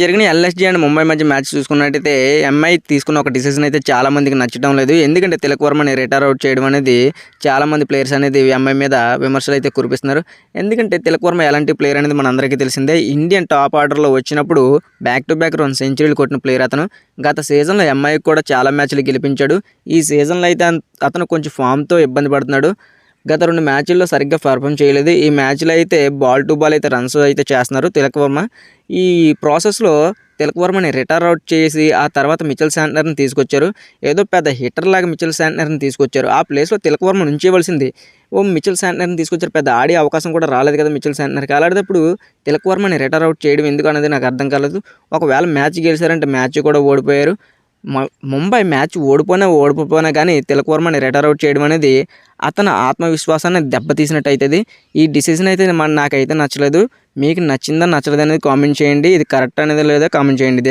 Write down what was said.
జరిగిన LSG and Mumbai మధ్య match చూసుకున్నట్టయితే ఎంఐ తీసుకున్న ఒక డిసిజన్ అయితే చాలా మందికి నచ్చడం లేదు. ఎందుకంటే తిలక్ వర్మని రిటైర్ అవుట్ చేయడం అనేది చాలా మంది ప్లేయర్స్ అనేది ఎంఐ మీద విమర్శలు అయితే కురిపిస్తున్నారు. ఎందుకంటే తిలక్ వర్మ ఎలాంటి ప్లేయర్ అనేది మన అందరికీ తెలిసిందే. ఇండియన్ టాప్ ఆర్డర్లో వచ్చినప్పుడు బ్యాక్ టు బ్యాక్ 2 సెంచరీలు కొట్టిన ప్లేయర్ అతను. గత సీజన్లో ఎంఐకి కూడా చాలా మ్యాచ్లు గెలిపించాడు. ఈ సీజన్లో అయితే అతను కొంచెం ఫామ్తో ఇబ్బంది పడుతున్నాడు. గత 2 మ్యాచ్ల్లో సరిగ్గా పర్ఫామ్ చేయలేదు. ఈ మ్యాచ్లో అయితే బాల్ టు బాల్ అయితే రన్స్ అయితే చేస్తున్నారు తిలక్ వర్మ. ఈ ప్రాసెస్లో తిలక్ వర్మని రిటైర్ అవుట్ చేసి ఆ తర్వాత మిచెల్ శాంట్నర్ని తీసుకొచ్చారు. ఏదో పెద్ద హిట్టర్ లాగా మిచెల్ శాంట్నర్ని తీసుకొచ్చారు. ఆ ప్లేస్లో తిలక్ వర్మ ఉంచేయవలసింది. మిచెల్ శాంట్నర్ని తీసుకొచ్చారు. పెద్ద ఆడే అవకాశం కూడా రాలేదు కదా మిచెల్ శాంట్నర్కి. అలాంటప్పుడు తిలక్ వర్మని రిటైర్ అవుట్ చేయడం ఎందుకు అనేది నాకు అర్థం కాలేదు. ఒకవేళ మ్యాచ్ గెలిచారంటే మ్యాచ్ కూడా ఓడిపోయారు. ముంబై మ్యాచ్ ఓడిపోయినా కానీ తిలక్ వర్మని రిటైర్ అవుట్ చేయడం అనేది అతని ఆత్మవిశ్వాసాన్ని దెబ్బతీసినట్టు అవుతుంది. ఈ డిసిజన్ అయితే నాకైతే నచ్చలేదు. మీకు నచ్చిందా నచ్చలేదా అనేది కామెంట్ చేయండి. ఇది కరెక్ట్ అనేది లేదా కామెంట్ చేయండి.